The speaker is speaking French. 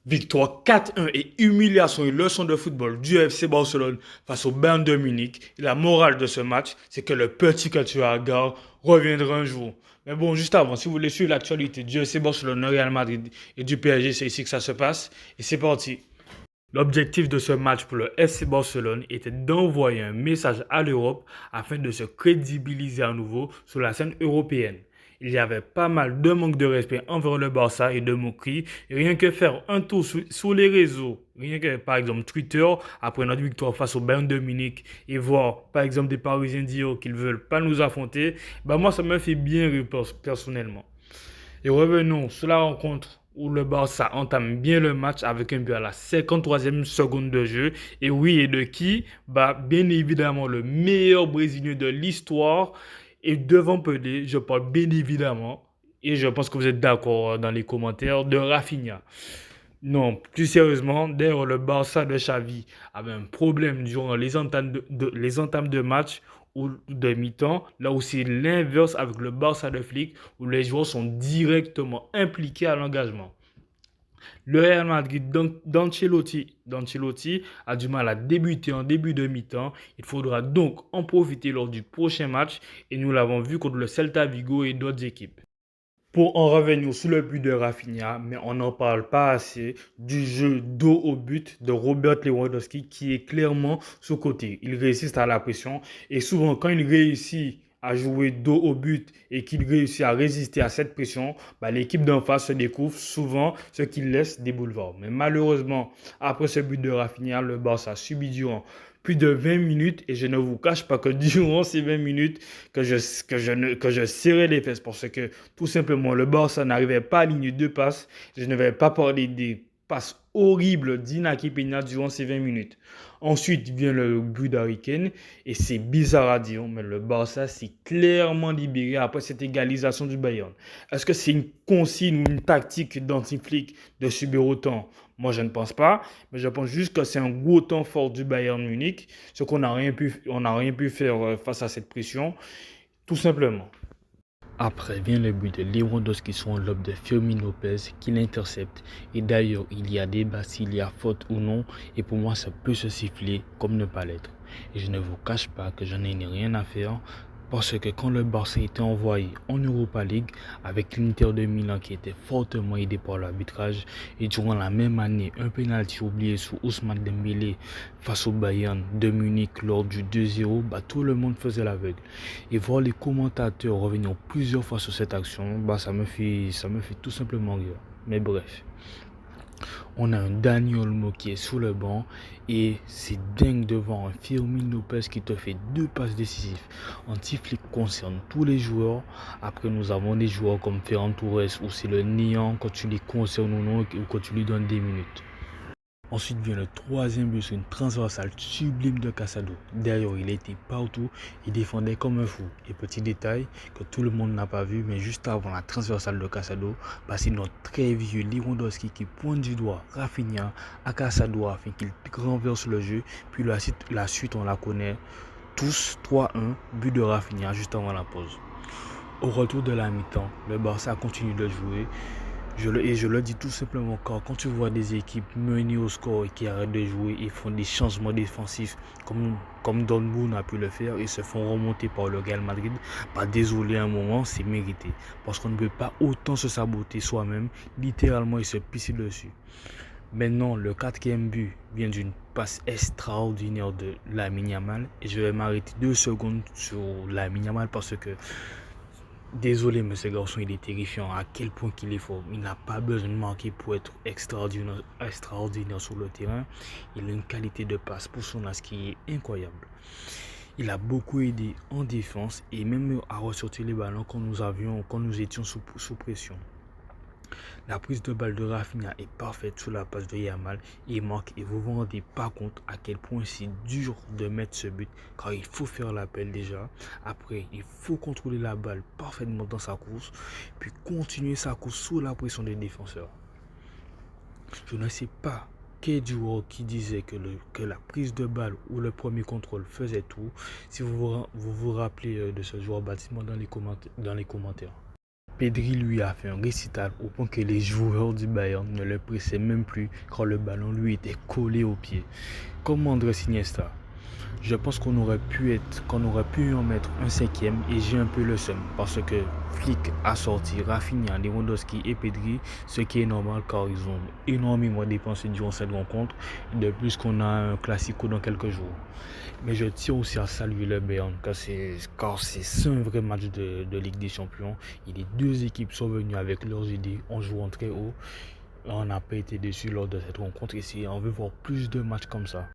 Victoire 4-1 et humiliation et leçon de football du FC Barcelone face au Bayern de Munich. Et la morale de ce match, c'est que le petit que tu as gare reviendra un jour. Mais bon, juste avant, si vous voulez suivre l'actualité du FC Barcelone, du Real Madrid et du PSG, c'est ici que ça se passe. Et c'est parti. L'objectif de ce match pour le FC Barcelone était d'envoyer un message à l'Europe afin de se crédibiliser à nouveau sur la scène européenne. Il y avait pas mal de manque de respect envers le Barça et de moqueries. Et rien que faire un tour sur les réseaux, rien que par exemple Twitter, après notre victoire face au Bayern de Munich, et voir par exemple des Parisiens dire qu'ils ne veulent pas nous affronter, bah moi ça me fait bien rire personnellement. Et revenons sur la rencontre où le Barça entame bien le match avec un but à la 53e seconde de jeu. Et oui, et de qui? Bah, bien évidemment, le meilleur Brésilien de l'histoire. Et devant Pelé, je parle bien évidemment, et je pense que vous êtes d'accord dans les commentaires, de Rafinha. Non, plus sérieusement, d'ailleurs, le Barça de Xavi avait un problème durant les entames de match ou de mi-temps. Là où c'est l'inverse avec le Barça de Flick, où les joueurs sont directement impliqués à l'engagement. Le Real Madrid d'Ancelotti a du mal à débuter en début de mi-temps. Il faudra donc en profiter lors du prochain match et nous l'avons vu contre le Celta Vigo et d'autres équipes. Pour en revenir sur le but de Rafinha, mais on n'en parle pas assez du jeu dos au but de Robert Lewandowski qui est clairement sous-coté. Il résiste à la pression et souvent quand il réussit à jouer dos au but et qu'il réussit à résister à cette pression, bah, l'équipe d'en face se découvre souvent ce qui laisse des boulevards. Mais malheureusement, après ce but de Rafinha, le Barça a subi durant plus de 20 minutes et je ne vous cache pas que durant ces 20 minutes que je serrais les fesses parce que tout simplement le Barça n'arrivait pas à aligner deux passes. Je ne vais pas parler des passes horribles d'Inaki Peña durant ces 20 minutes. Ensuite vient le but d'Harry Kane et c'est bizarre à dire, mais le Barça s'est clairement libéré après cette égalisation du Bayern. Est-ce que c'est une consigne ou une tactique d'anti-flic de subir autant? Moi, je ne pense pas, mais je pense juste que c'est un gros temps fort du Bayern Munich, ce qu'on n'a rien pu faire face à cette pression, tout simplement. Après vient le but de Lewandowski sur un lob de Fermin Lopez qui l'intercepte. Et d'ailleurs, il y a débat s'il y a faute ou non. Et pour moi, ça peut se siffler comme ne pas l'être. Et je ne vous cache pas que je n'ai rien à faire. Parce que quand le Barça était envoyé en Europa League avec l'Inter de Milan qui était fortement aidé par l'arbitrage et durant la même année un penalty oublié sous Ousmane Dembélé face au Bayern de Munich lors du 2-0, bah, tout le monde faisait l'aveugle. Et voir les commentateurs revenir plusieurs fois sur cette action, bah, ça me fait tout simplement rire. Mais bref. On a un Dani Olmo qui est sous le banc et c'est dingue devant un Firmino Lopez qui te fait deux passes décisives. Anti-flic concerne tous les joueurs. Après, nous avons des joueurs comme Ferran Torres où c'est le néant quand tu les concernes ou non ou quand tu lui donnes des minutes. Ensuite vient le troisième but sur une transversale sublime de Casado. D'ailleurs, il était partout, il défendait comme un fou. Et petit détail que tout le monde n'a pas vu, mais juste avant la transversale de Casado, bah, c'est notre très vieux Lewandowski qui pointe du doigt Rafinha à Casado afin qu'il renverse le jeu. Puis la suite, on la connaît tous, 3-1, but de Rafinha juste avant la pause. Au retour de la mi-temps, le Barça continue de jouer. Je le dis tout simplement car quand tu vois des équipes menées au score et qui arrêtent de jouer et font des changements défensifs comme Dortmund a pu le faire et se font remonter par le Real Madrid, bah désolé à un moment, c'est mérité. Parce qu'on ne peut pas autant se saboter soi-même, littéralement et se pisser dessus. Maintenant, le quatrième but vient d'une passe extraordinaire de Lamine Yamal et je vais m'arrêter 2 secondes sur Lamine Yamal parce que désolé, mais ce garçon, il est terrifiant. À quel point qu'il est fort. Il n'a pas besoin de marquer pour être extraordinaire sur le terrain. Il a une qualité de passe pour son âge qui est incroyable. Il a beaucoup aidé en défense et même à ressortir les ballons quand nous étions sous pression. La prise de balle de Rafinha est parfaite sous la passe de Yamal et marque et vous vous rendez pas compte à quel point c'est dur de mettre ce but car il faut faire l'appel déjà. Après, il faut contrôler la balle parfaitement dans sa course puis continuer sa course sous la pression des défenseurs. Je ne sais pas quel joueur qui disait que la prise de balle ou le premier contrôle faisait tout. Si vous vous rappelez de ce joueur, bâtiment dans les commentaires. Pedri lui a fait un récital au point que les joueurs du Bayern ne le pressaient même plus quand le ballon lui était collé au pied. Comme Andrés Iniesta. Je pense qu'on aurait pu en mettre un cinquième et j'ai un peu le seum parce que Flick a sorti Rafinha, Lewandowski et Pedri, ce qui est normal car ils ont énormément dépensé durant cette rencontre. De plus qu'on a un classico dans quelques jours. Mais je tiens aussi à saluer le Bayern car c'est un vrai match de Ligue des Champions. Et les deux équipes sont venues avec leurs idées en jouant très haut. On n'a pas été déçus lors de cette rencontre et on veut voir plus de matchs comme ça.